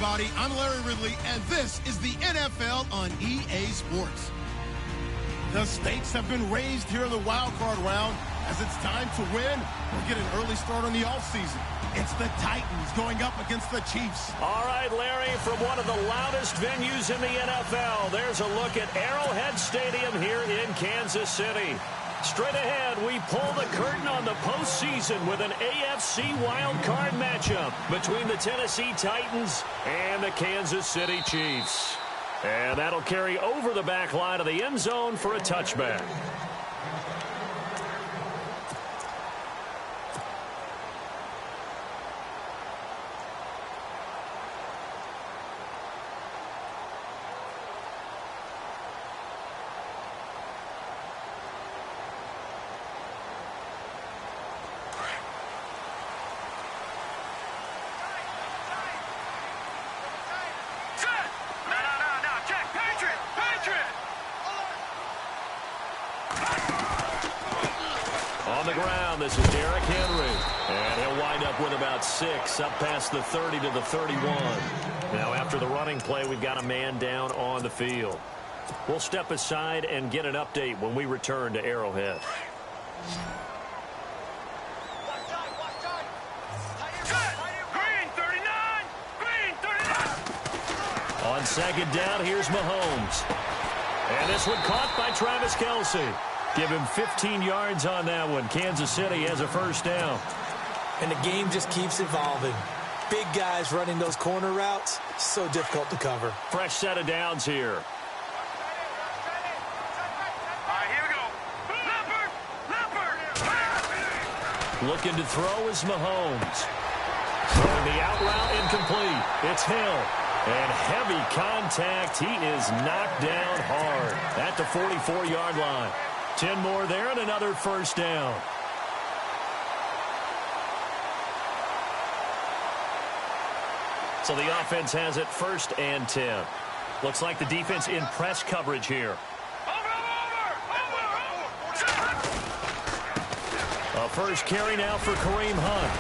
everybody. I'm Larry Ridley, and this is the NFL on EA Sports. The stakes have been raised here in the wild card round as it's time to win or get an early start on the offseason. It's the Titans going up against the Chiefs. All right, Larry, from one of the loudest venues in the NFL, there's a look at Arrowhead Stadium here in Kansas City. Straight ahead, we pull the curtain on the postseason with an AFC wildcard matchup between the Tennessee Titans and the Kansas City Chiefs. And that'll carry over the back line of the end zone for a touchback. On the ground, this is Derrick Henry. And he'll wind up with about 6, up past the 30 to the 31. Now, after the running play, we've got a man down on the field. We'll step aside and get an update when we return to Arrowhead. On second down, here's Mahomes. And this one caught by Travis Kelce. Give him 15 yards on that one. Kansas City has a first down. And the game just keeps evolving. Big guys running those corner routes, so difficult to cover. Fresh set of downs here. All right, here we go. Leopard! Looking to throw is Mahomes. Throwing the out route incomplete. It's Hill. And heavy contact. He is knocked down hard at the 44-yard line. 10 more there and another first down. So the offense has it 1st and 10. Looks like the defense in press coverage here. A first carry now for Kareem Hunt.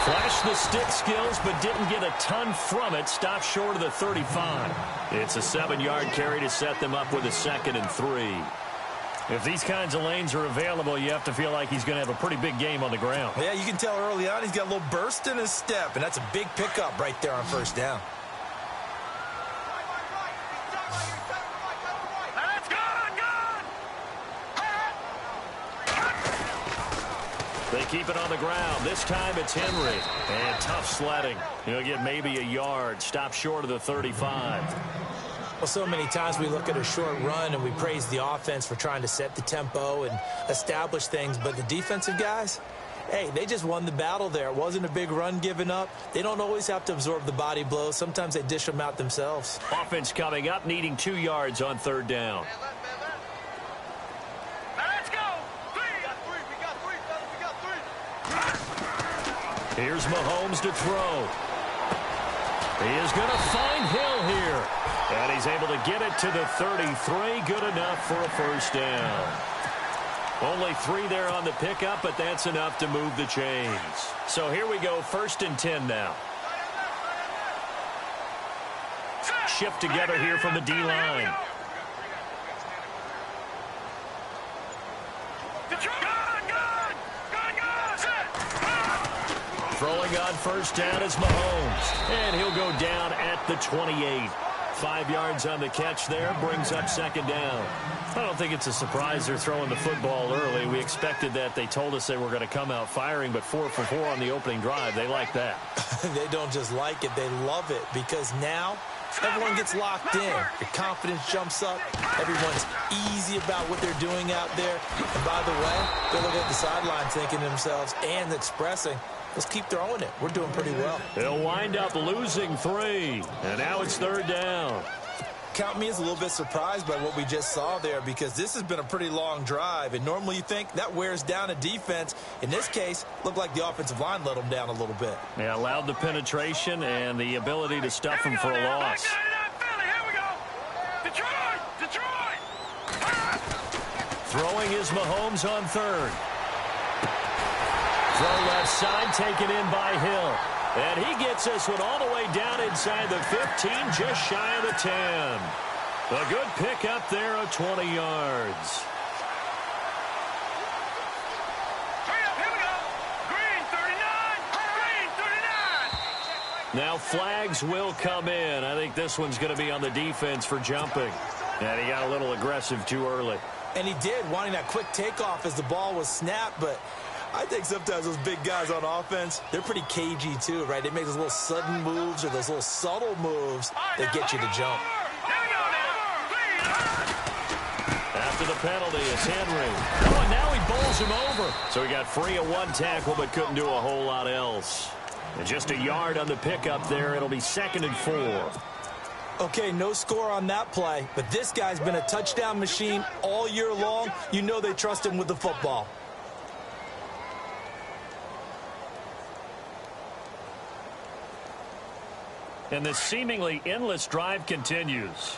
Flashed the stick skills, but didn't get a ton from it. Stopped short of the 35. It's a 7-yard carry to set them up with a 2nd and 3. If these kinds of lanes are available, you have to feel like he's going to have a pretty big game on the ground. Yeah, you can tell early on he's got a little burst in his step, and that's a big pickup right there on first down. They keep it on the ground. This time it's Henry. And tough sledding. He'll get maybe a yard. Stop short of the 35. Well, so many times we look at a short run and we praise the offense for trying to set the tempo and establish things. But the defensive guys, hey, they just won the battle there. It wasn't a big run given up. They don't always have to absorb the body blows. Sometimes they dish them out themselves. Offense coming up, needing 2 yards on 3rd down. Here's Mahomes to throw. He is going to find Hill here. And he's able to get it to the 33. Good enough for a first down. Only 3 there on the pickup, but that's enough to move the chains. So here we go, 1st and 10 now. Shift together here from the D-line. Throwing on first down is Mahomes. And he'll go down at the 28. 5 yards on the catch there, brings up 2nd down. I don't think it's a surprise they're throwing the football early. We expected that. They told us they were going to come out firing, but 4 for 4 on the opening drive. They like that. They don't just like it, they love it, because now everyone gets locked in. The confidence jumps up. Everyone's easy about what they're doing out there. And by the way, they're looking at the sidelines thinking to themselves and expressing, let's keep throwing it. We're doing pretty well. They'll wind up losing 3. And now it's 3rd down. Count me as a little bit surprised by what we just saw there, because this has been a pretty long drive. And normally you think that wears down a defense. In this case, looked like the offensive line let them down a little bit. Yeah, allowed the penetration and the ability to stuff them for a loss. Throwing is Mahomes on 3rd. Throw left side, taken in by Hill. And he gets this one all the way down inside the 15, just shy of the 10. A good pick up there of 20 yards. Now flags will come in. I think this one's going to be on the defense for jumping. And he got a little aggressive too early. And he did, wanting that quick takeoff as the ball was snapped. But I think sometimes those big guys on offense, they're pretty cagey too, right? They make those little sudden moves or those little subtle moves that get you to jump. After the penalty, it's Henry. Oh, and now he bowls him over. So he got free of one tackle but couldn't do a whole lot else. And just a yard on the pickup there. It'll be 2nd and 4. Okay, no score on that play, but this guy's been a touchdown machine all year long. You know they trust him with the football. And this seemingly endless drive continues.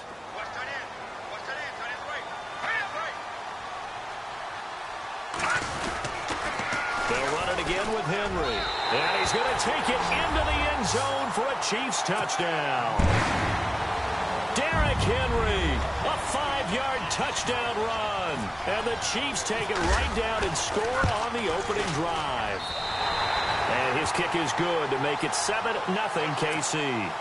They'll run it again with Henry. And he's going to take it into the end zone for a Chiefs touchdown. Derrick Henry, a 5-yard touchdown run. And the Chiefs take it right down and score on the opening drive. And his kick is good to make it 7-0 KC.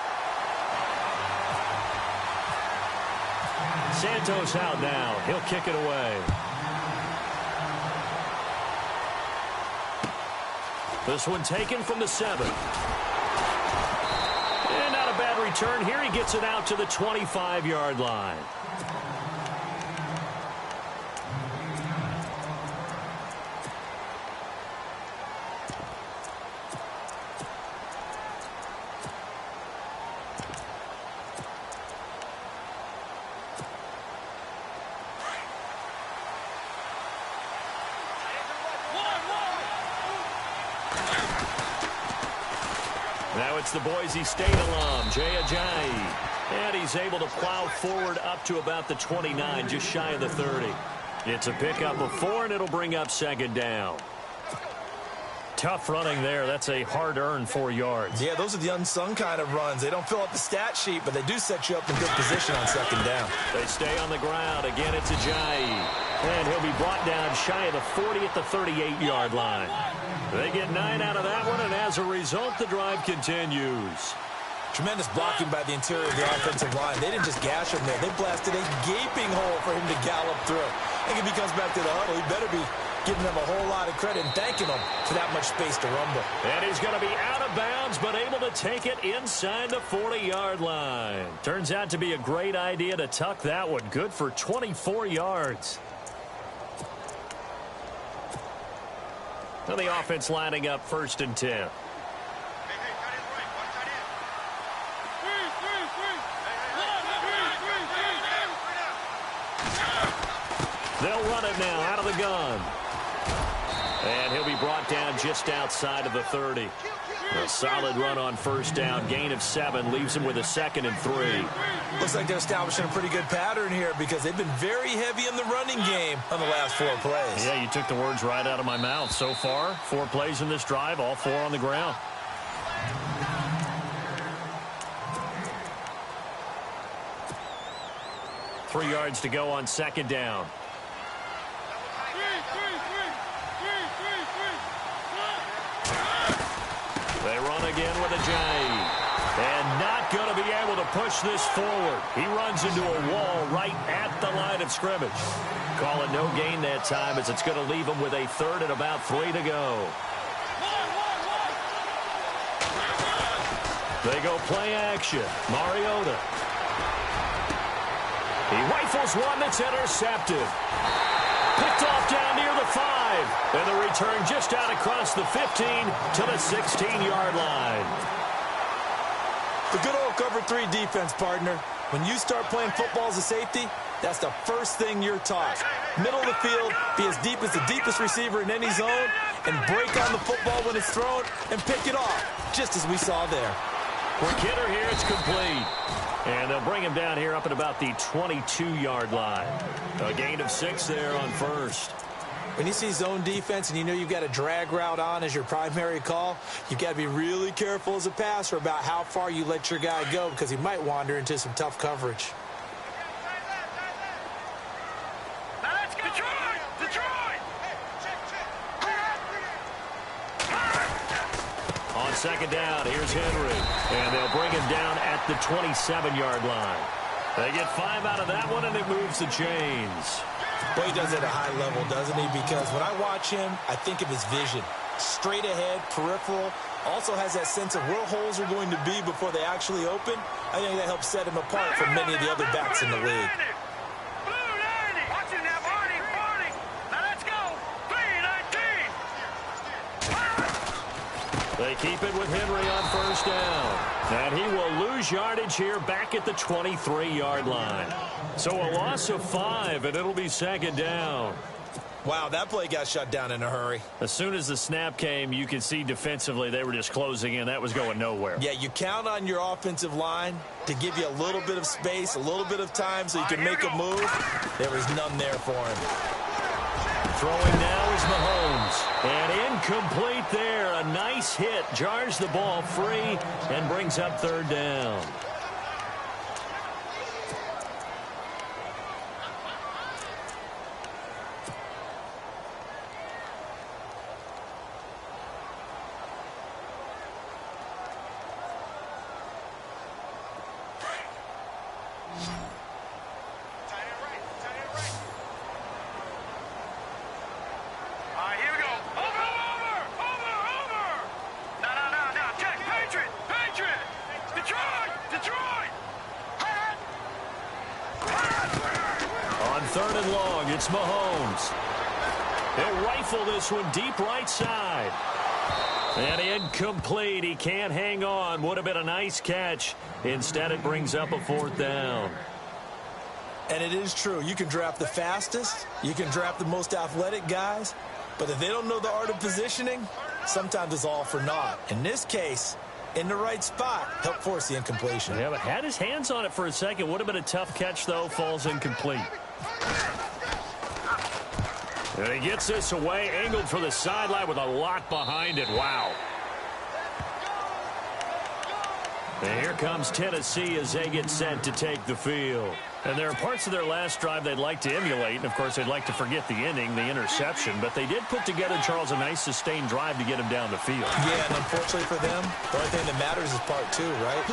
Santos out now. He'll kick it away. This one taken from the 7. And not a bad return here. He gets it out to the 25-yard line. Now it's the Boise State alum, Jay Ajayi. And he's able to plow forward up to about the 29, just shy of the 30. It's a pickup of 4, and it'll bring up 2nd down. Tough running there. That's a hard-earned 4 yards. Yeah, those are the unsung kind of runs. They don't fill up the stat sheet, but they do set you up in good position on 2nd down. They stay on the ground. Again, it's Ajayi. And he'll be brought down shy of the 40 at the 38-yard line. They get 9 out of that one, and as a result, the drive continues. Tremendous blocking by the interior of the offensive line. They didn't just gash him there. They blasted a gaping hole for him to gallop through. I think if he comes back to the huddle, he better be giving them a whole lot of credit and thanking them for that much space to rumble. And he's going to be out of bounds, but able to take it inside the 40-yard line. Turns out to be a great idea to tuck that one. Good for 24 yards. And the offense lining up 1st and 10. They'll run it now out of the gun. And he'll be brought down just outside of the 30. A solid run on 1st down. Gain of 7 leaves him with a 2nd and 3. Looks like they're establishing a pretty good pattern here because they've been very heavy in the running game on the last 4 plays. Yeah, you took the words right out of my mouth. So far, 4 plays in this drive, all 4 on the ground. Three yards to go on 2nd down. They run again with Ajayi. And not going to be able to push this forward. He runs into a wall right at the line of scrimmage. Call it no gain that time as it's going to leave him with a 3rd and about 3 to go. They go play action. Mariota. He rifles one that's intercepted. Picked off down near the 5. And the return just out across the 15 to the 16-yard line. The good old cover 3 defense, partner. When you start playing football as a safety, that's the first thing you're taught. Middle of the field, be as deep as the deepest receiver in any zone, and break on the football when it's thrown and pick it off, just as we saw there. For Kidder here, it's complete. And they'll bring him down here up at about the 22-yard line. A gain of 6 there on 1st. When you see zone defense and you know you've got a drag route on as your primary call, you've got to be really careful as a passer about how far you let your guy go because he might wander into some tough coverage. Now let's go. Detroit! Detroit! On second down, here's Henry. And they'll bring him down at the 27-yard line. They get 5 out of that one, and it moves the chains. Well, he does it at a high level, doesn't he? Because when I watch him, I think of his vision. Straight ahead, peripheral. Also has that sense of where holes are going to be before they actually open. I think that helps set him apart from many of the other backs in the league. Watching that, Barney. Now let's go. 3-19. They keep it with Henry on first down. And he will lose yardage here back at the 23-yard line. So a loss of 5, and it'll be second down. Wow, that play got shut down in a hurry. As soon as the snap came, you could see defensively they were just closing in. That was going nowhere. Yeah, you count on your offensive line to give you a little bit of space, a little bit of time so you can make a move. There was none there for him. Throwing now is Mahomes. And incomplete there. A nice hit. Jars the ball free and brings up third down. Third and long, it's Mahomes. He'll rifle this one deep right side. And incomplete. He can't hang on. Would have been a nice catch. Instead, it brings up a fourth down. And it is true. You can draft the fastest. You can draft the most athletic guys. But if they don't know the art of positioning, sometimes it's all for naught. In this case, in the right spot, help force the incompletion. Yeah, but had his hands on it for a second. Would have been a tough catch, though. Falls incomplete. And he gets this away, angled for the sideline with a lot behind it. Wow. And here comes Tennessee as they get set to take the field. And there are parts of their last drive they'd like to emulate. And, of course, they'd like to forget the inning, the interception. But they did put together, Charles, a nice sustained drive to get him down the field. Yeah, and unfortunately for them, the only thing that matters is part 2, right?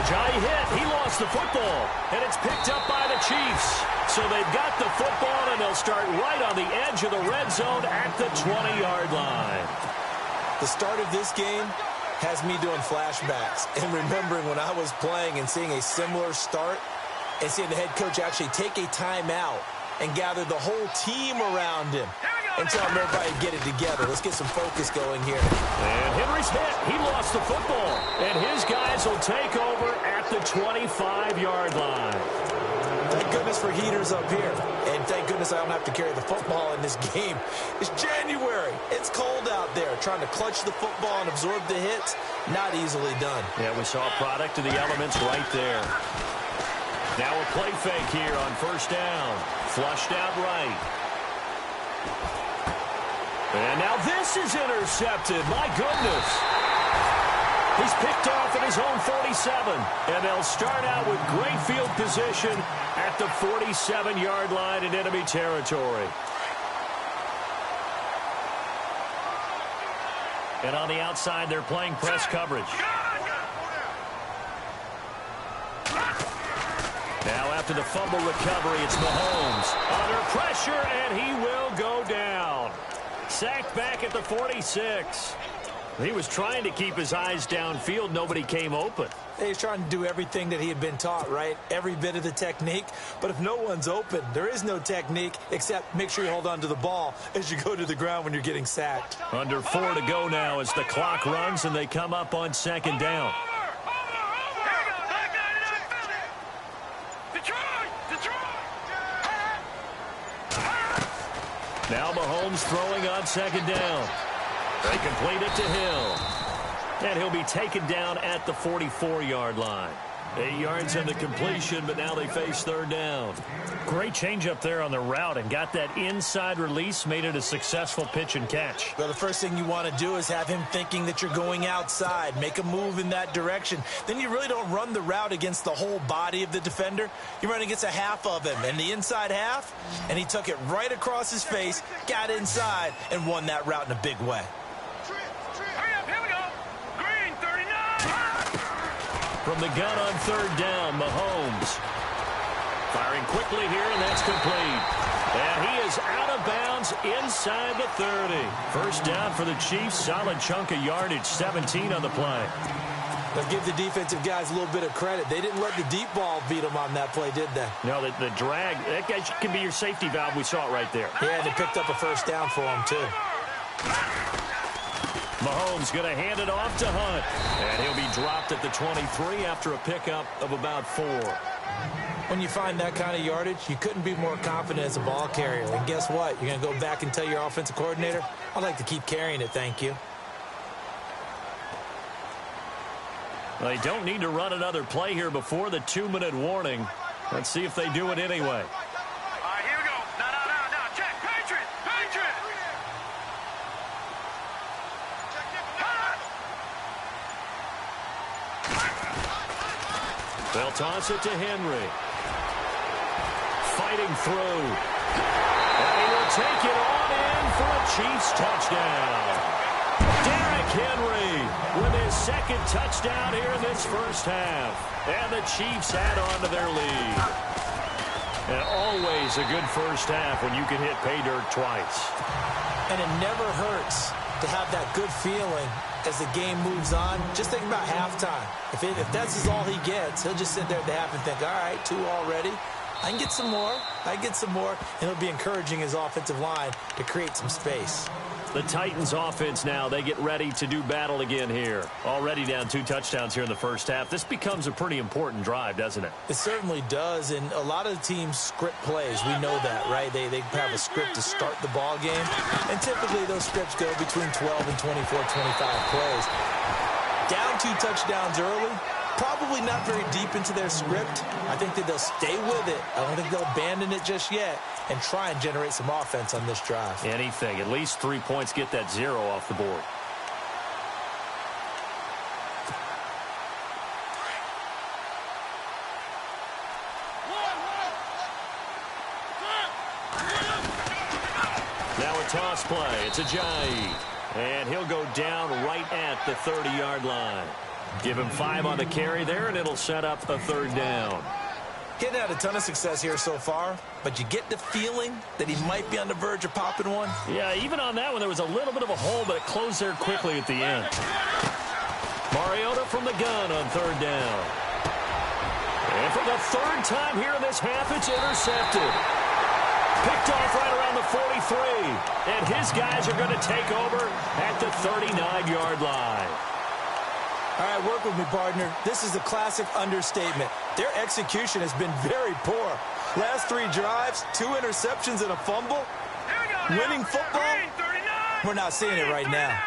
Ajayi hit. He lost the football. And it's picked up by the Chiefs. So they've got the football, and they'll start right on the edge of the red zone at the 20-yard line. The start of this game has me doing flashbacks and remembering when I was playing and seeing a similar start and seeing the head coach actually take a timeout and gather the whole team around him and tell everybody to get it together. Let's get some focus going here. And Henry's hit. He lost the football. And his guys will take over at the 25-yard line. Thank goodness for heaters up here. And thank goodness I don't have to carry the football in this game. It's January. It's cold out there. Trying to clutch the football and absorb the hits, not easily done. Yeah, we saw a product of the elements right there. Now a play fake here on first down. Flushed out right. And now this is intercepted. My goodness. He's picked off at his own 47. And they'll start out with great field position at the 47-yard line in enemy territory. And on the outside, they're playing press coverage. Now after the fumble recovery, it's Mahomes. Under pressure, and he will go down. Sacked back at the 46. He was trying to keep his eyes downfield. Nobody came open. He's trying to do everything that he had been taught, right? Every bit of the technique. But if no one's open, there is no technique except make sure you hold on to the ball as you go to the ground when you're getting sacked. Under 4 to go now as the clock runs and they come up on second down. Now Mahomes throwing on second down. They complete it to Hill. And he'll be taken down at the 44-yard line. 8 yards on the completion, but now they face third down. Great change up there on the route and got that inside release, made it a successful pitch and catch. Well, the first thing you want to do is have him thinking that you're going outside, make a move in that direction. Then you really don't run the route against the whole body of the defender. You run against a half of him, and the inside half, and he took it right across his face, got inside, and won that route in a big way. Hurry up, here we go. Green, 39. From the gun on third down, Mahomes. Firing quickly here, and that's complete. And he is out of bounds inside the 30. First down for the Chiefs. Solid chunk of yardage, 17 on the play. Let's give the defensive guys a little bit of credit. They didn't let the deep ball beat them on that play, did they? No, the drag, that guy can be your safety valve. We saw it right there. Yeah, and they picked up a first down for him, too. Mahomes going to hand it off to Hunt. And he'll be dropped at the 23 after a pickup of about 4. When you find that kind of yardage, you couldn't be more confident as a ball carrier. And guess what? You're going to go back and tell your offensive coordinator, I'd like to keep carrying it, thank you. They don't need to run another play here before the 2-minute warning. Let's see if they do it anyway. All right, here we go. Now. Check. Patriot. They'll toss it to Henry. Fighting through. And he will take it on in for a Chiefs touchdown. Derrick Henry with his second touchdown here in this first half. And the Chiefs add on to their lead. And always a good first half when you can hit pay dirt twice. And it never hurts to have that good feeling as the game moves on. Just think about halftime. If that's all he gets, he'll just sit there at the half and think, all right, 2 already. I can get some more. And he'll be encouraging his offensive line to create some space. The Titans offense now, they get ready to do battle again here. Already down 2 touchdowns here in the first half. This becomes a pretty important drive, doesn't it? It certainly does, and a lot of teams script plays. We know that, right? They have a script to start the ball game, and typically those scripts go between 12 and 24, 25 plays. Down 2 touchdowns early, probably not very deep into their script. I think that they'll stay with it. I don't think they'll abandon it just yet and try and generate some offense on this drive. Anything. At least 3 points, get that 0 off the board. Now a toss play. It's Ajayi. And he'll go down right at the 30-yard line. Give him 5 on the carry there, and it'll set up a third down. Getting had a ton of success here so far, but you get the feeling that he might be on the verge of popping one. Yeah, even on that one, there was a little bit of a hole, but it closed there quickly at the end. Mariota from the gun on third down. And for the 3rd time here in this half, it's intercepted. Picked off right around the 43. And his guys are going to take over at the 39-yard line. All right, work with me, partner. This is a classic understatement. Their execution has been very poor. Last 3 drives, 2 interceptions and a fumble. Winning football, we're not seeing it right now.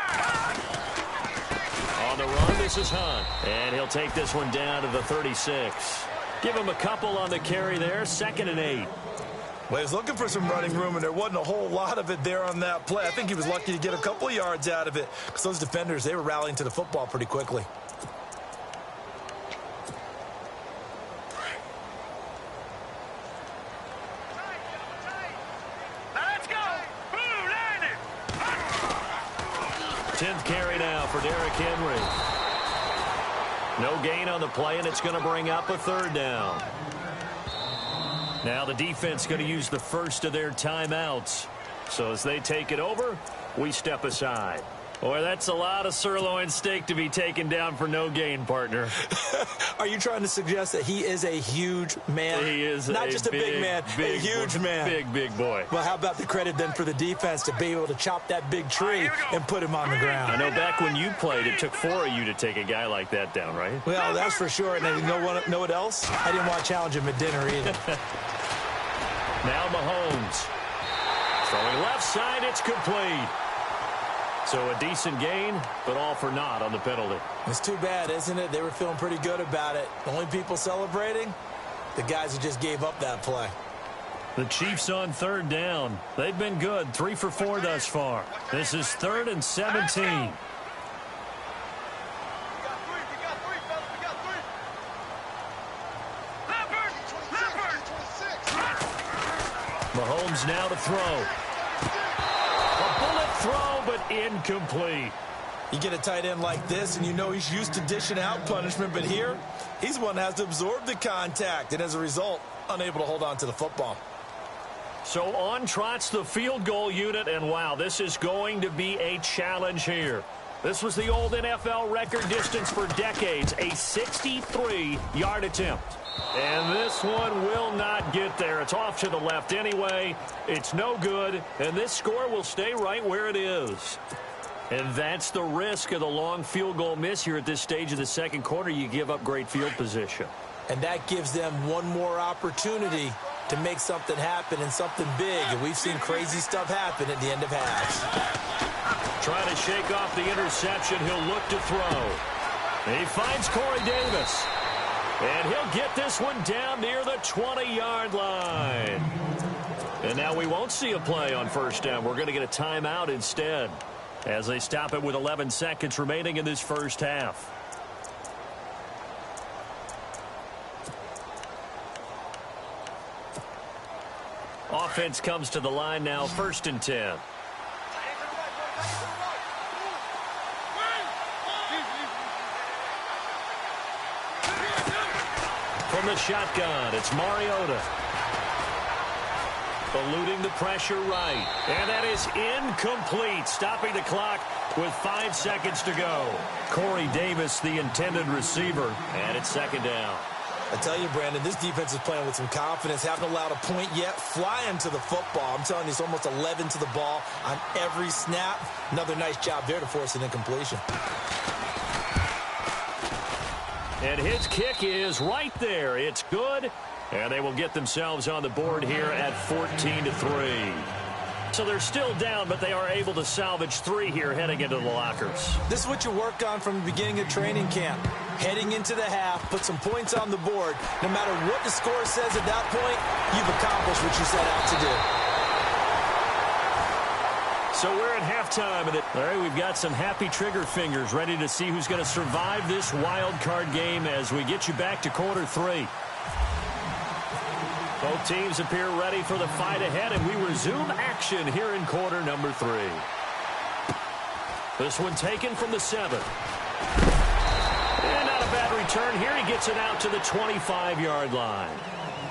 On the run, this is Hunt. And he'll take this one down to the 36. Give him a couple on the carry there, 2nd and 8. Well, he was looking for some running room, and there wasn't a whole lot of it there on that play. I think he was lucky to get a couple of yards out of it because those defenders, they were rallying to the football pretty quickly. Let's go. Blue landed. 10th carry now for Derrick Henry. No gain on the play, and it's going to bring up a 3rd down. Now the defense going to use the first of their timeouts. So as they take it over, we step aside. Boy, that's a lot of sirloin steak to be taken down for no gain, partner. Are you trying to suggest that he is a huge man? He is not just a big man, a huge man. Big boy. Well, how about the credit then for the defense to be able to chop that big tree and put him on the ground? I know back when you played, it took 4 of you to take a guy like that down, right? Well, that's for sure. And you know what else? I didn't want to challenge him at dinner either. Now Mahomes. Throwing left side, it's complete. So a decent gain, but all for naught on the penalty. It's too bad, isn't it? They were feeling pretty good about it. The only people celebrating, the guys who just gave up that play. The Chiefs on third down. They've been good, 3 for 4 thus far. This is 3rd and 17. Mahomes now to throw. A bullet throw, but incomplete. You get a tight end like this, and you know he's used to dishing out punishment, but here, he's one that has to absorb the contact, and as a result, unable to hold on to the football. So on trots the field goal unit, and wow, this is going to be a challenge here. This was the old NFL record distance for decades, a 63-yard attempt. And this one will not get there. It's off to the left anyway. It's no good, and this score will stay right where it is. And that's the risk of the long field goal miss here at this stage of the second quarter. You give up great field position. And that gives them one more opportunity to make something happen and something big. And we've seen crazy stuff happen at the end of halves. Trying to shake off the interception. He'll look to throw. He finds Corey Davis. And he'll get this one down near the 20-yard line. And now we won't see a play on first down. We're going to get a timeout instead as they stop it with 11 seconds remaining in this first half. Offense comes to the line now, 1st and 10. From the shotgun, it's Mariota. Eluding the pressure right. And that is incomplete. Stopping the clock with 5 seconds to go. Corey Davis, the intended receiver. And it's 2nd down. I tell you, Brandon, this defense is playing with some confidence. Haven't allowed a point yet. Flying to the football. I'm telling you, it's almost 11 to the ball on every snap. Another nice job there to force an incompletion. And his kick is right there. It's good. And they will get themselves on the board here at 14-3. So they're still down, but they are able to salvage 3 here heading into the lockers. This is what you work on from the beginning of training camp. Heading into the half, put some points on the board. No matter what the score says at that point, you've accomplished what you set out to do. So we're at halftime. All right, we've got some happy trigger fingers ready to see who's going to survive this wild card game as we get you back to quarter 3. Both teams appear ready for the fight ahead, and we resume action here in quarter number 3. This one taken from the 7. And not a bad return here. He gets it out to the 25-yard line.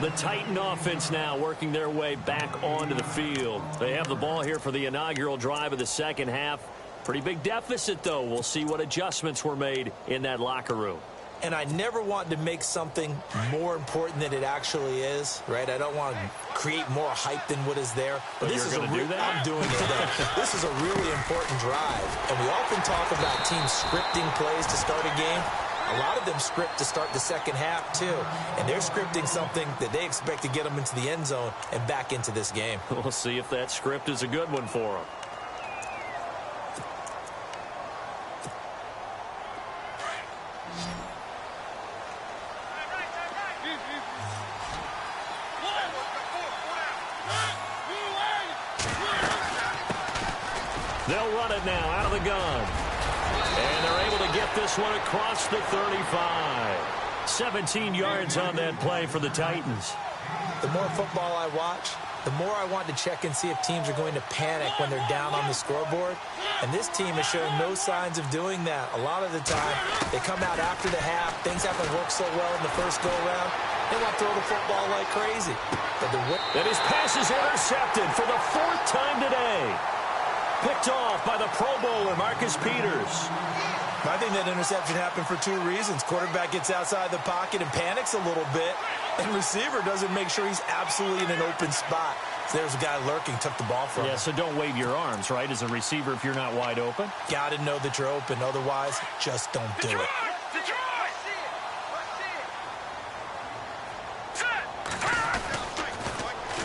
The Titan offense now working their way back onto the field. They have the ball here for the inaugural drive of the second half. Pretty big deficit, though. We'll see what adjustments were made in that locker room. And I never want to make something more important than it actually is, right? I don't want to create more hype than what is there. But this you're is going to do that? I'm doing it, though. This is a really important drive. And we often talk about teams scripting plays to start a game. A lot of them script to start the second half, too. And they're scripting something that they expect to get them into the end zone and back into this game. We'll see if that script is a good one for them. They'll run it now out of the gun. And they're able to get this one across the 35. 17 yards on that play for the Titans. The more football I watch, the more I want to check and see if teams are going to panic when they're down on the scoreboard. And this team has shown no signs of doing that. A lot of the time, they come out after the half. Things haven't worked so well in the first go-around. They want to throw the football like crazy. And his pass is intercepted for the 4th time today. Picked off by the Pro Bowler, Marcus Peters. I think that interception happened for 2 reasons. Quarterback gets outside the pocket and panics a little bit, and receiver doesn't make sure he's absolutely in an open spot. So there's a guy lurking, took the ball from him. Yeah, so don't wave your arms, right, as a receiver if you're not wide open. Got to know that you're open. Otherwise, just don't do it.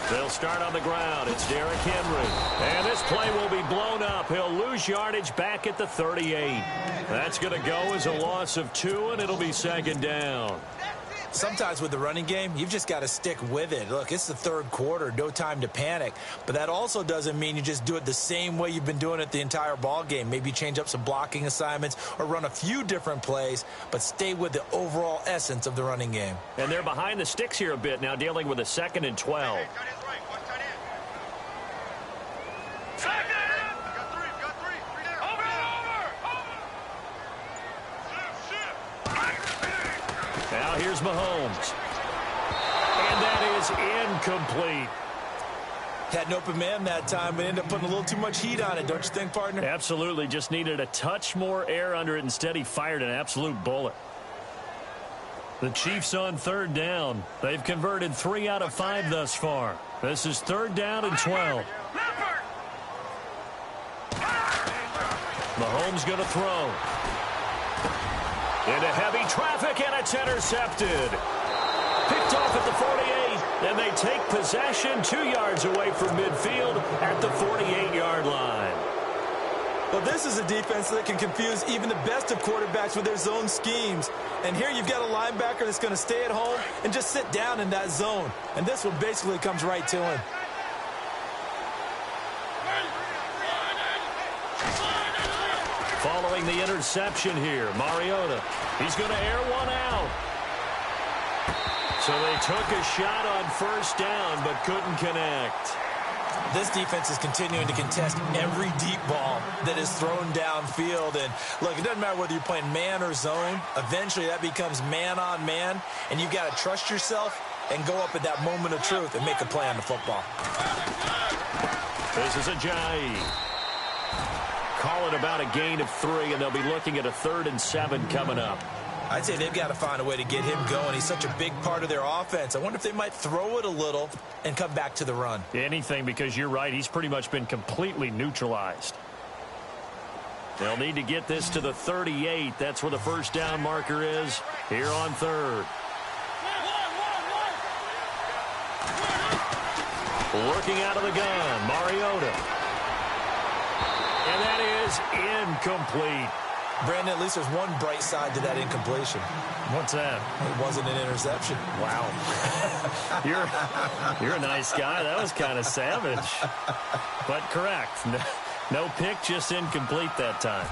They'll start on the ground. It's Derrick Henry. And this play will be blown up. He'll lose yardage back at the 38. That's going to go as a loss of 2, and it'll be second down. Sometimes with the running game, you've just got to stick with it. Look, it's the third quarter, no time to panic. But that also doesn't mean you just do it the same way you've been doing it the entire ball game. Maybe change up some blocking assignments or run a few different plays, but stay with the overall essence of the running game. And they're behind the sticks here a bit now, dealing with a 2nd and 12. Now here's Mahomes. And that is incomplete. Had an open man that time, but ended up putting a little too much heat on it, don't you think, partner? Absolutely. Just needed a touch more air under it. Instead, he fired an absolute bullet. The Chiefs on 3rd down. They've converted 3 out of 5 thus far. This is 3rd down and 12. Mahomes going to throw. Into heavy traffic, and it's intercepted. Picked off at the 48, and they take possession 2 yards away from midfield at the 48-yard line. Well, this is a defense that can confuse even the best of quarterbacks with their zone schemes. And here you've got a linebacker that's going to stay at home and just sit down in that zone. And this one basically comes right to him. Following the interception here, Mariota. He's going to air one out. So they took a shot on 1st down, but couldn't connect. This defense is continuing to contest every deep ball that is thrown downfield. And look, it doesn't matter whether you're playing man or zone. Eventually that becomes man on man, and you've got to trust yourself and go up at that moment of truth and make a play on the football. This is Ajayi. Call it about a gain of 3, and they'll be looking at a 3rd and 7 coming up. I'd say they've got to find a way to get him going. He's such a big part of their offense. I wonder if they might throw it a little and come back to the run. Anything, because you're right. He's pretty much been completely neutralized. They'll need to get this to the 38. That's where the 1st down marker is here on 3rd. Working out of the gun, Mariota. And that is incomplete. Brandon, at least there's one bright side to that incompletion. What's that? It wasn't an interception. Wow. You're a nice guy. That was kind of savage. But correct. No pick, just incomplete that time.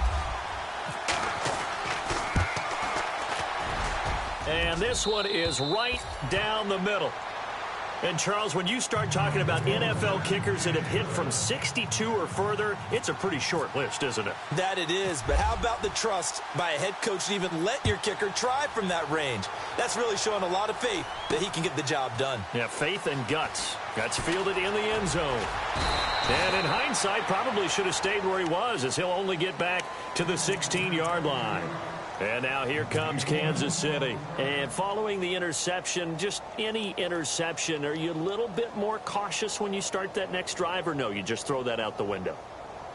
And this one is right down the middle. And, Charles, when you start talking about NFL kickers that have hit from 62 or further, it's a pretty short list, isn't it? That it is, but how about the trust by a head coach to even let your kicker try from that range? That's really showing a lot of faith that he can get the job done. Yeah, faith and guts. Guts fielded in the end zone. And in hindsight, probably should have stayed where he was, as he'll only get back to the 16-yard line. And now here comes Kansas City. And following the interception, just any interception, are you a little bit more cautious when you start that next drive, or no, you just throw that out the window?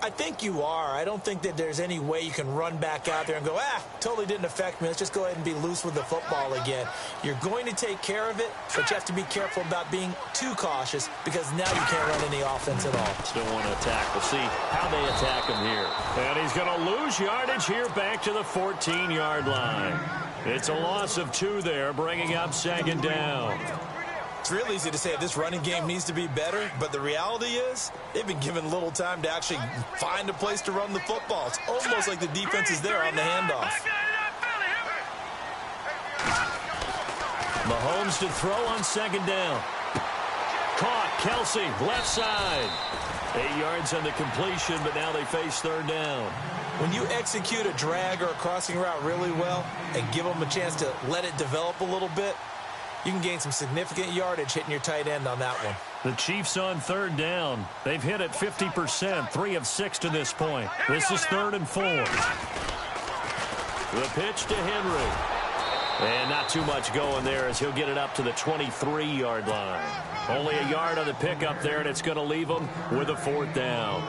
I think you are. I don't think that there's any way you can run back out there and go, totally didn't affect me. Let's just go ahead and be loose with the football again. You're going to take care of it, but you have to be careful about being too cautious because now you can't run any offense at all. Still want to attack. We'll see how they attack him here. And he's going to lose yardage here back to the 14-yard line. It's a loss of 2 there, bringing up 2nd down. It's real easy to say this running game needs to be better, but the reality is they've been given little time to actually find a place to run the football. It's almost like the defense is there on the handoff. Mahomes to throw on 2nd down. Caught, Kelsey, left side. 8 yards on the completion, but now they face 3rd down. When you execute a drag or a crossing route really well and give them a chance to let it develop a little bit, you can gain some significant yardage hitting your tight end on that one. The Chiefs on 3rd down. They've hit it 50%, 3 of 6 to this point. This is 3rd and 4. The pitch to Henry. And not too much going there as he'll get it up to the 23-yard line. Only a yard on the pickup there, and it's going to leave him with a 4th down.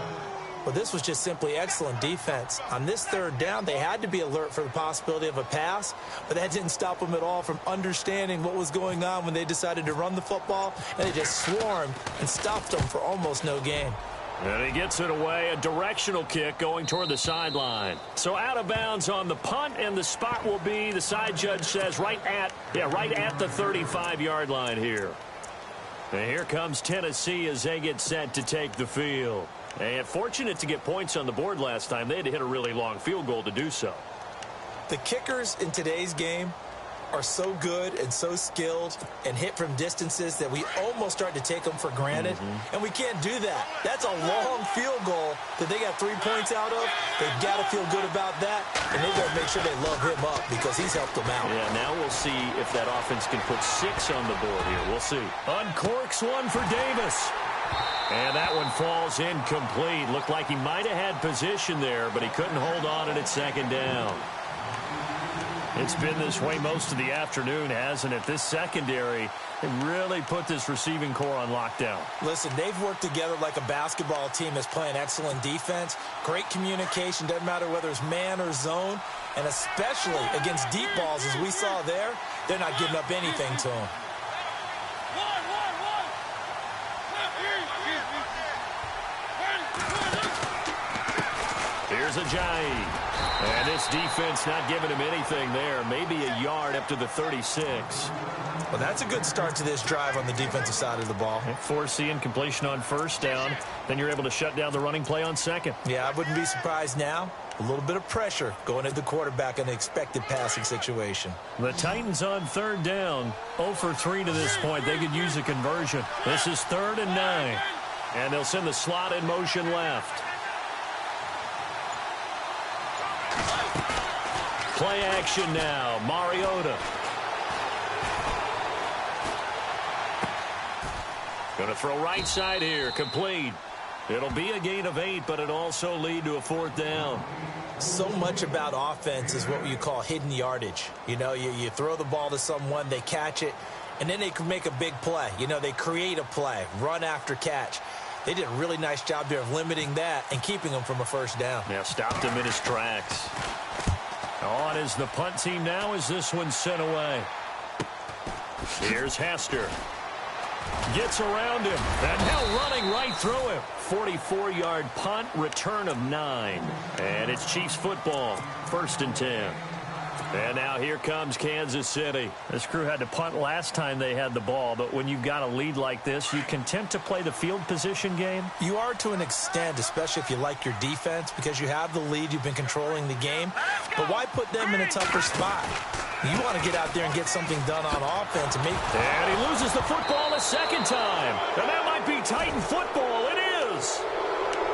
Well, this was just simply excellent defense. On this third down, they had to be alert for the possibility of a pass, but that didn't stop them at all from understanding what was going on when they decided to run the football, and they just swarmed and stopped them for almost no gain. And he gets it away, a directional kick going toward the sideline. So out of bounds on the punt, and the spot will be, the side judge says, right at the 35-yard line here. And here comes Tennessee as they get set to take the field. And fortunate to get points on the board last time. They had to hit a really long field goal to do so. The kickers in today's game are so good and so skilled and hit from distances that we almost start to take them for granted. And we can't do that. That's a long field goal that they got 3 points out of. They've got to feel good about that, and they've got to make sure they love him up because he's helped them out. Yeah, now we'll see if that offense can put 6 on the board here. We'll see. Uncorks one for Davis. And that one falls incomplete. Looked like he might have had position there, but he couldn't hold on at second down. It's been this way most of the afternoon, hasn't it? This secondary, they really put this receiving core on lockdown. Listen, they've worked together like a basketball team that's playing excellent defense. Great communication, doesn't matter whether it's man or zone. And especially against deep balls, as we saw there, they're not giving up anything to them. Here's Ajayi. And this defense not giving him anything there. Maybe a yard up to the 36. Well, that's a good start to this drive on the defensive side of the ball. Forcing completion on first down. Then you're able to shut down the running play on second. Yeah, I wouldn't be surprised now. A little bit of pressure going at the quarterback in an expected passing situation. The Titans on third down. 0 for 3 to this point. They could use a conversion. This is 3rd and 9. And they'll send the slot in motion left. Play action now. Mariota. Going to throw right side here. Complete. It'll be a gain of 8, but it also lead to a 4th down. So much about offense is what you call hidden yardage. You know, you throw the ball to someone, they catch it, and then they can make a big play. You know, they create a play, run after catch. They did a really nice job there of limiting that and keeping them from a first down. Yeah, stopped him in his tracks. On is the punt team now as this one's sent away. Here's Hester. Gets around him. And now running right through him. 44-yard punt, return of 9. And it's Chiefs football. 1st and 10. And now here comes Kansas City. This crew had to punt last time they had the ball, but when you've got a lead like this, you can tempt to play the field position game? You are to an extent, especially if you like your defense, because you have the lead, you've been controlling the game. But why put them in a tougher spot? You want to get out there and get something done on offense. And he loses the football a second time. And that might be Titan football. It is.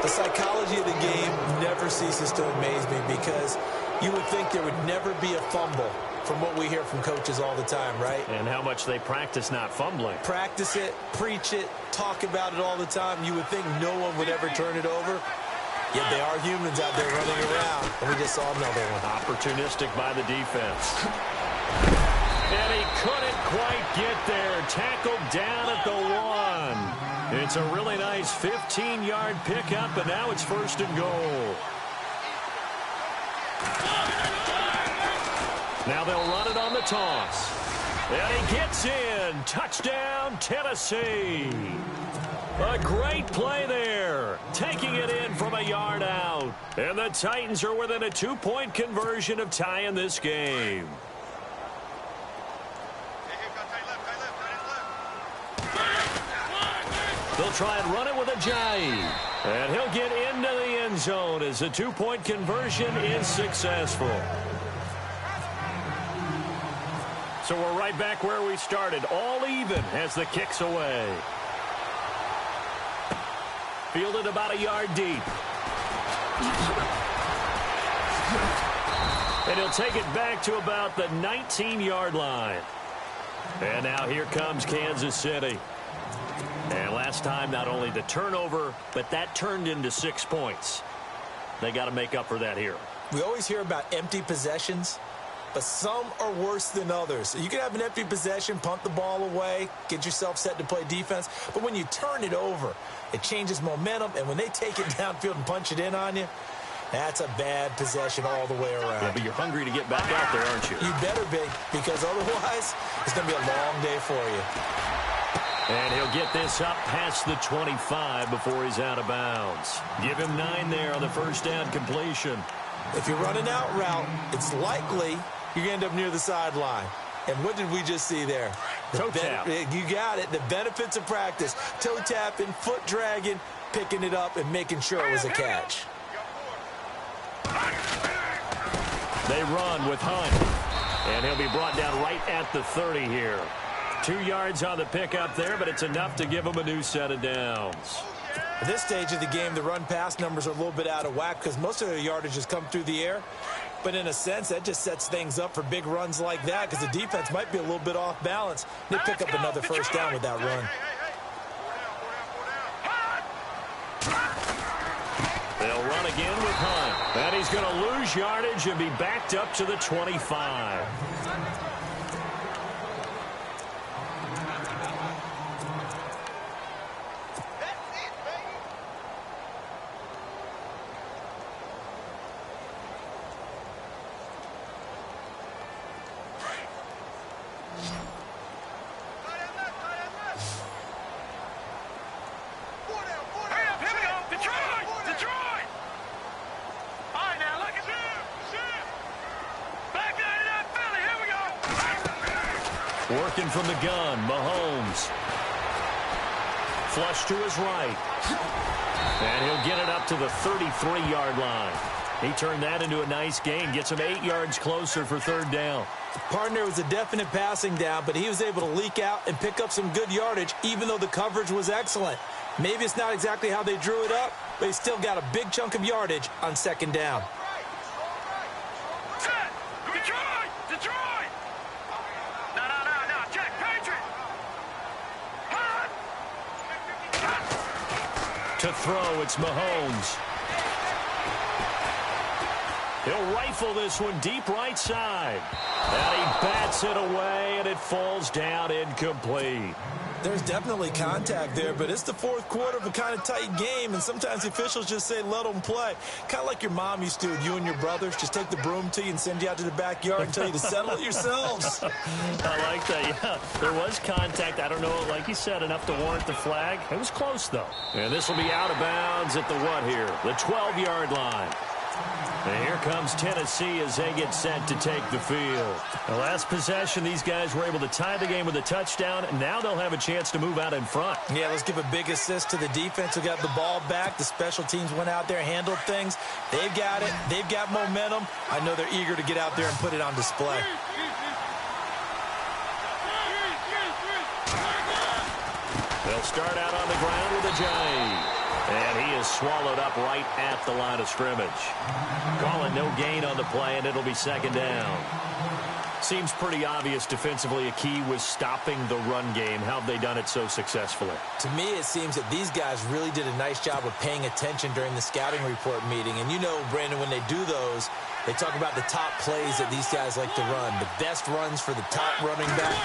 The psychology of the game never ceases to amaze me because you would think there would never be a fumble from what we hear from coaches all the time, right? And how much they practice not fumbling. Practice it, preach it, talk about it all the time. You would think no one would ever turn it over. Yet they are humans out there running around. And we just saw another one. Opportunistic by the defense. And he couldn't quite get there. Tackled down at the 1. It's a really nice 15-yard pickup, and now it's 1st and goal. Now they'll run it on the toss. And he gets in. Touchdown, Tennessee. A great play there. Taking it in from a yard out. And the Titans are within a 2-point conversion of tying this game. They'll try and run it with Ajayi. And he'll get into the end zone as the 2-point conversion is successful. So we're right back where we started. All even as the kick's away. Fielded about a yard deep. And he'll take it back to about the 19-yard line. And now here comes Kansas City. And last time, not only the turnover, but that turned into 6 points. They got to make up for that here. We always hear about empty possessions, but some are worse than others. You can have an empty possession, punt the ball away, get yourself set to play defense, but when you turn it over, it changes momentum, and when they take it downfield and punch it in on you, that's a bad possession all the way around. Yeah, but you're hungry to get back out there, aren't you? You better be, because otherwise it's going to be a long day for you. And he'll get this up past the 25 before he's out of bounds. Give him 9 there on the first down completion. If you're running out route, it's likely you're going to end up near the sideline. And what did we just see there? Toe tap. You got it. The benefits of practice. Toe tapping, foot dragging, picking it up, and making sure it was a catch. They run with Hunt. And he'll be brought down right at the 30 here. 2 yards on the pickup there, but it's enough to give him a new set of downs. At this stage of the game, the run-pass numbers are a little bit out of whack because most of their yardage has come through the air. But in a sense, that just sets things up for big runs like that because the defense might be a little bit off balance. They pick up another first down with that run. They'll run again with Hunt. And he's going to lose yardage and be backed up to the 25. Working from the gun, Mahomes. Flush to his right. And he'll get it up to the 33-yard line. He turned that into a nice gain. Gets him 8 yards closer for third down. Partner was a definite passing down, but he was able to leak out and pick up some good yardage, even though the coverage was excellent. Maybe it's not exactly how they drew it up, but he still got a big chunk of yardage on second down. To throw, it's Mahomes. He'll rifle this one deep right side. And he bats it away, and it falls down incomplete. There's definitely contact there, but it's the fourth quarter of a kind of tight game, and sometimes the officials just say let them play. Kind of like your mom used to with you and your brothers. Just take the broom to you and send you out to the backyard and tell you to settle it yourselves. I like that, yeah. There was contact. I don't know, like you said, enough to warrant the flag. It was close, though. And this will be out of bounds at the what here? The 12-yard line. And here comes Tennessee as they get set to take the field. The last possession, these guys were able to tie the game with a touchdown, and now they'll have a chance to move out in front. Yeah, let's give a big assist to the defense who got the ball back. The special teams went out there, handled things. They've got it. They've got momentum. I know they're eager to get out there and put it on display. They'll start out on the ground with a Giant. And he is swallowed up right at the line of scrimmage. Calling no gain on the play, and it'll be second down. Seems pretty obvious defensively a key was stopping the run game. How have they done it so successfully? To me, it seems that these guys really did a nice job of paying attention during the scouting report meeting. And you know, Brandon, when they do those, they talk about the top plays that these guys like to run. The best runs for the top running back.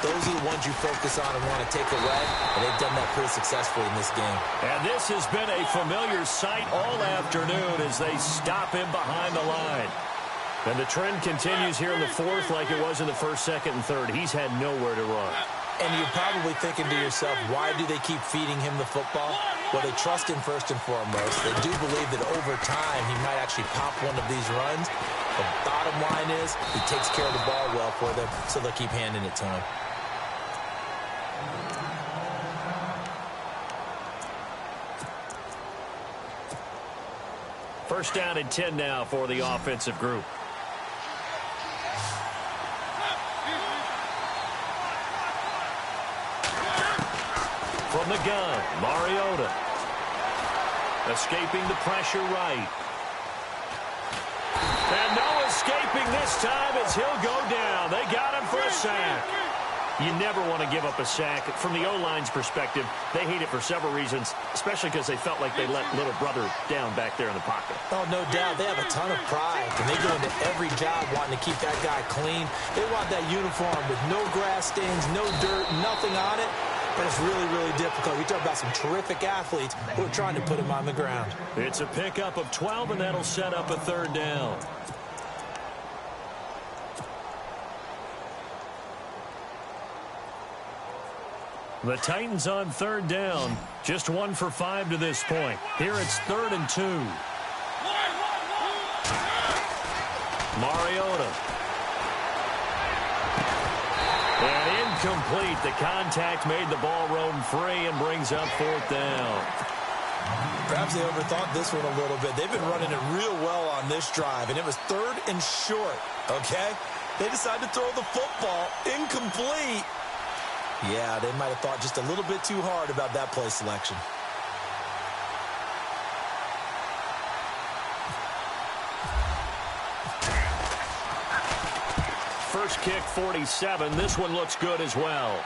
Those are the ones you focus on and want to take away. And they've done that pretty successfully in this game. And this has been a familiar sight all afternoon as they stop him behind the line. And the trend continues here in the fourth like it was in the first, second, and third. He's had nowhere to run. And you're probably thinking to yourself, why do they keep feeding him the football? Well, they trust him first and foremost. They do believe that over time he might actually pop one of these runs. The bottom line is he takes care of the ball well for them, so they'll keep handing it to him. First down and 10 now for the offensive group. From the gun, Mariota. Escaping the pressure right. And no escaping this time as he'll go down. They got him for a sack. You never want to give up a sack. From the O-line's perspective, they hate it for several reasons, especially because they felt like they let little brother down back there in the pocket. Oh, no doubt. They have a ton of pride, and they go into every job wanting to keep that guy clean. They want that uniform with no grass stains, no dirt, nothing on it. But it's really, really difficult. We talk about some terrific athletes who are trying to put him on the ground. It's a pickup of 12, and that'll set up a third down. The Titans on third down. Just 1 for 5 to this point. Here it's 3rd and 2. Mariota. And incomplete. The contact made the ball roam free and brings up 4th down. Perhaps they overthought this one a little bit. They've been running it real well on this drive, and it was 3rd and short, okay? They decided to throw the football. Incomplete. Yeah, they might have thought just a little bit too hard about that play selection. First kick, 47. This one looks good as well.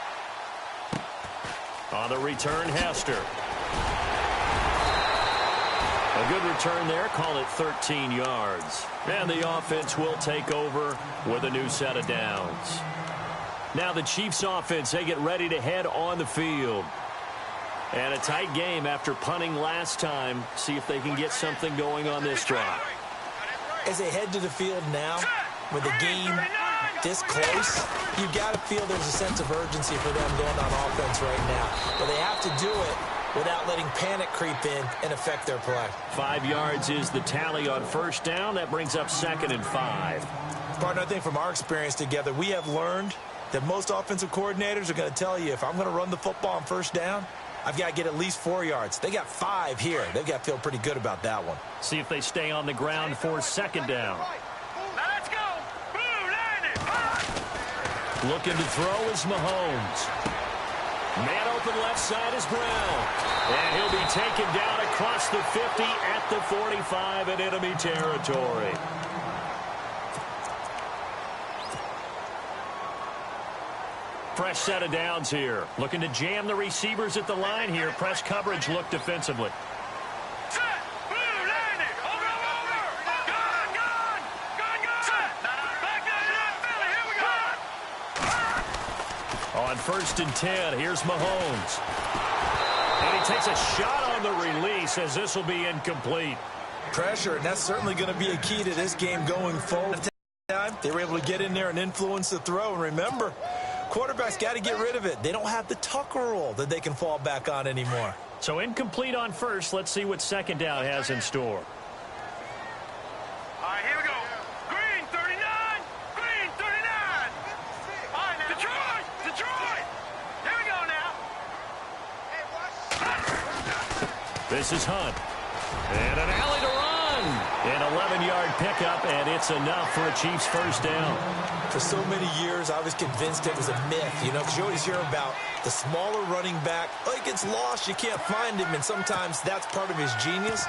On the return, Hester. A good return there. Call it 13 yards. And the offense will take over with a new set of downs. Now the Chiefs offense, they get ready to head on the field. And a tight game after punting last time. See if they can get something going on this drive. As they head to the field now, with the game this close, you've got to feel there's a sense of urgency for them going on offense right now. But they have to do it without letting panic creep in and affect their play. 5 yards is the tally on first down. That brings up 2nd and 5. Partner, I think from our experience together, we have learned that most offensive coordinators are going to tell you, if I'm going to run the football on first down, I've got to get at least 4 yards. They got 5 here. They've got to feel pretty good about that one. See if they stay on the ground for 2nd down. Let's go. Looking to throw is Mahomes. Man open left side is Brown. And he'll be taken down across the 50 at the 45 in enemy territory. Fresh set of downs here. Looking to jam the receivers at the line here. Press coverage look defensively. Set. Blue, landed. Over. Gun. Set. Back there. Philly. Here we go. On 1st and 10, here's Mahomes. And he takes a shot on the release as this will be incomplete. Pressure, and that's certainly going to be a key to this game going forward. They were able to get in there and influence the throw. And remember, quarterbacks got to get rid of it. They don't have the Tucker rule that they can fall back on anymore. So incomplete on first. Let's see what 2nd down has in store. All right, here we go. Green, 39. Green, 39. All right, now. Detroit. Here we go now. This is Hunt. And an alley to run. An 11-yard pickup, and it's enough for a Chiefs first down. For so many years, I was convinced it was a myth, because you always hear about the smaller running back. Oh, he gets lost, you can't find him, and sometimes that's part of his genius.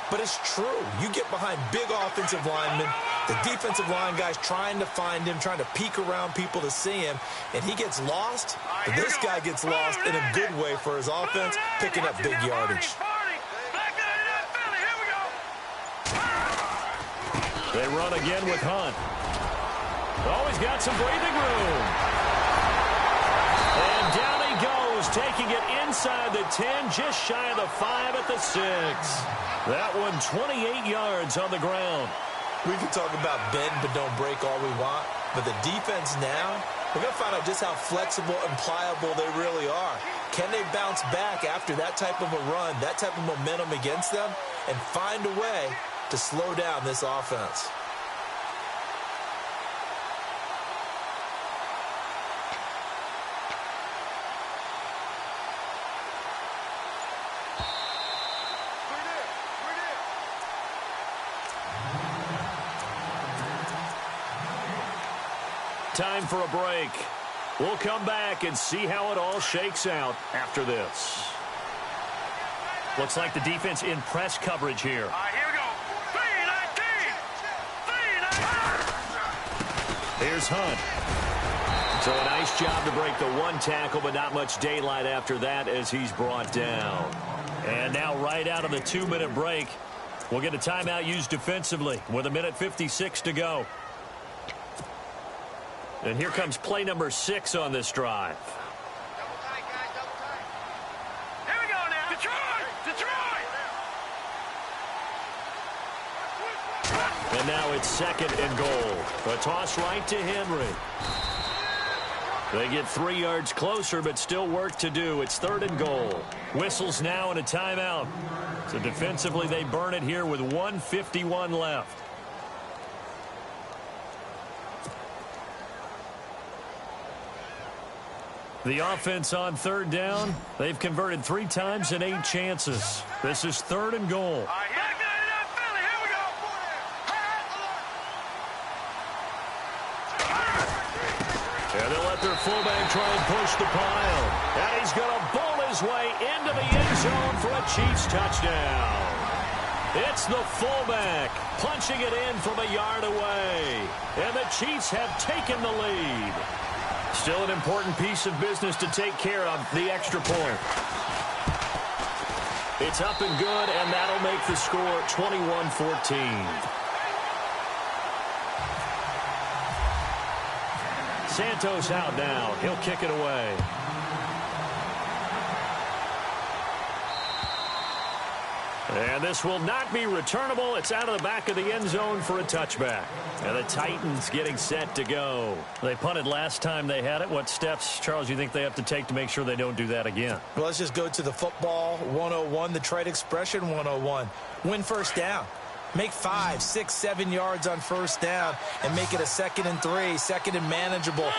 But it's true. You get behind big offensive linemen, the defensive line guys trying to find him, trying to peek around people to see him, and he gets lost. But this guy gets lost in a good way for his offense, picking up big yardage. They run again with Hunt. Always got some breathing room. And down he goes, taking it inside the 10, just shy of the 5 at the 6. That one 28 yards on the ground. We can talk about bend but don't break all we want, but the defense now, we're going to find out just how flexible and pliable they really are. Can they bounce back after that type of a run, that type of momentum against them, and find a way to slow down this offense? Time for a break. We'll come back and see how it all shakes out after this. Looks like the defense in press coverage here. All right, here we go. 3-19. Here's Hunt. So a nice job to break the one tackle, but not much daylight after that as he's brought down. And now right out of the 2-minute break, we'll get a timeout used defensively with 1:56 to go. And here comes play number 6 on this drive. Double tight, guys, double tight. Here we go now. Detroit! Detroit! And now it's 2nd and goal. A toss right to Henry. They get 3 yards closer, but still work to do. It's 3rd and goal. Whistles now and a timeout. So defensively, they burn it here with 1:51 left. The offense on 3rd down. They've converted 3 times and 8 chances. This is 3rd and goal. All right, back it up, Philly. Here we go. And they'll let their fullback try and push the pile. And he's going to bowl his way into the end zone for a Chiefs touchdown. It's the fullback punching it in from a yard away. And the Chiefs have taken the lead. Still an important piece of business to take care of, the extra point. It's up and good, and that'll make the score 21-14. Santos out now. He'll kick it away. And this will not be returnable. It's out of the back of the end zone for a touchback. And the Titans getting set to go. They punted last time they had it. What steps, Charles, you think they have to take to make sure they don't do that again? Well, let's just go to the football 101, the trade expression 101. Win first down. Make 5, 6, 7 yards on first down and make it a 2nd and 3, 2nd and manageable.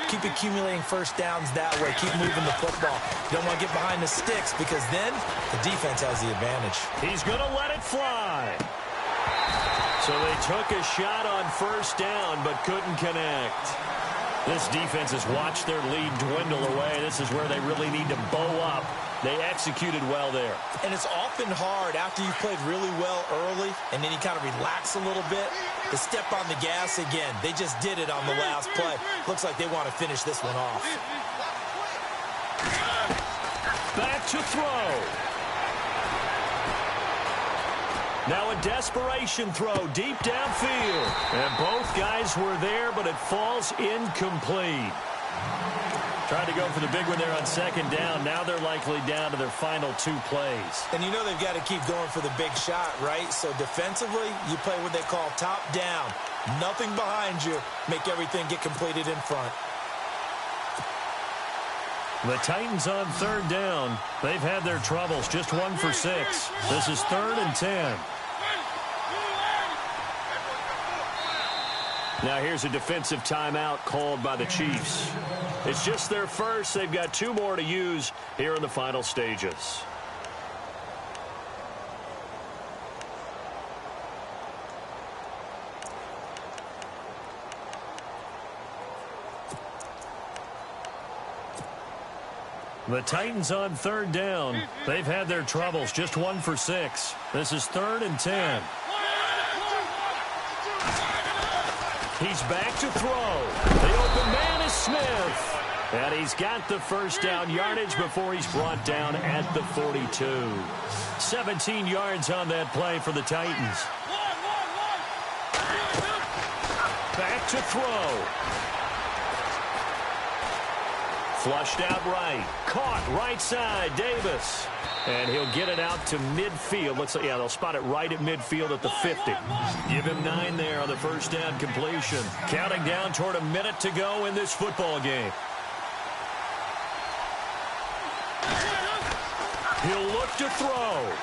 Keep accumulating first downs that way. Keep moving the football. You don't want to get behind the sticks because then the defense has the advantage. He's going to let it fly. So they took a shot on first down but couldn't connect. This defense has watched their lead dwindle away. This is where they really need to bow up. They executed well there. And it's often hard after you've played really well early and then you kind of relax a little bit to step on the gas again. They just did it on the last play. Looks like they want to finish this one off. Back to throw. Now a desperation throw deep downfield. And both guys were there, but it falls incomplete. Tried to go for the big one there on 2nd down. Now they're likely down to their final 2 plays. And you know they've got to keep going for the big shot, right? So defensively, you play what they call top down. Nothing behind you. Make everything get completed in front. The Titans on 3rd down. They've had their troubles. Just 1 for 6. This is 3rd and 10. Now here's a defensive timeout called by the Chiefs. It's just their first. They've got 2 more to use here in the final stages. The Titans on 3rd down. They've had their troubles. Just 1 for 6. This is 3rd and 10. He's back to throw. The open man is Smith. And he's got the first down yardage before he's brought down at the 42. 17 yards on that play for the Titans. Back to throw. Flushed out right. Caught right side. Davis. And he'll get it out to midfield. Looks like, yeah, they'll spot it right at midfield at the 50. Give him 9 there on the first down completion. Counting down toward a minute to go in this football game. He'll look to throw.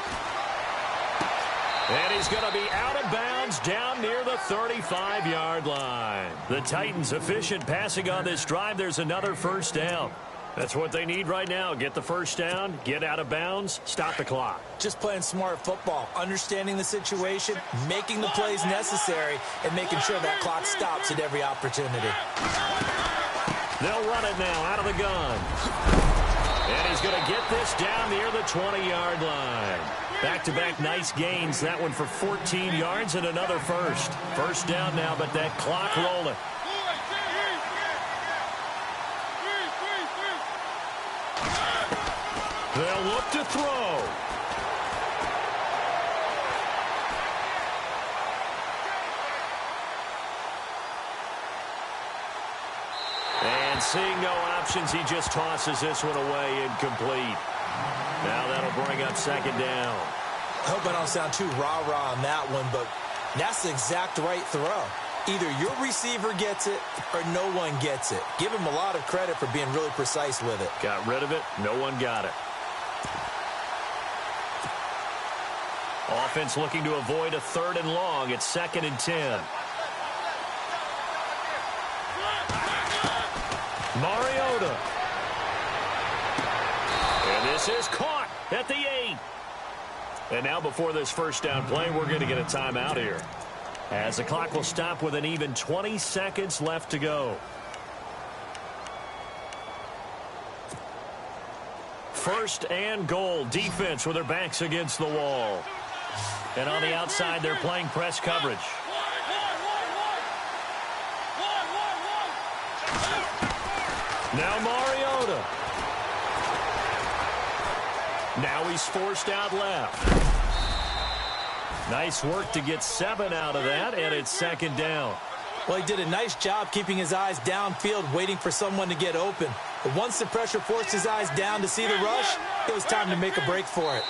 And he's going to be out of bounds down near the 35-yard line. The Titans efficient passing on this drive. There's another first down. That's what they need right now. Get the first down, get out of bounds, stop the clock. Just playing smart football, understanding the situation, making the plays necessary, and making sure that clock stops at every opportunity. They'll run it now out of the gun. And he's going to get this down near the 20-yard line. Back-to-back nice gains. That one for 14 yards and another first. First down now, but that clock rolling. to throw. And seeing no options, he just tosses this one away incomplete. Now that'll bring up second down. I hope I don't sound too rah-rah on that one, but that's the exact right throw. Either your receiver gets it or no one gets it. Give him a lot of credit for being really precise with it. Got rid of it. No one got it. Offense looking to avoid a 3rd and long. It's 2nd and 10. Mariota. And this is caught at the 8. And now before this first down play, we're going to get a timeout here, as the clock will stop with an even 20 seconds left to go. First and goal. Defense with their backs against the wall. And on the outside, they're playing press coverage. Now Mariota. Now he's forced out left. Nice work to get 7 out of that, and it's 2nd down. Well, he did a nice job keeping his eyes downfield, waiting for someone to get open. But once the pressure forced his eyes down to see the rush, it was time to make a break for it.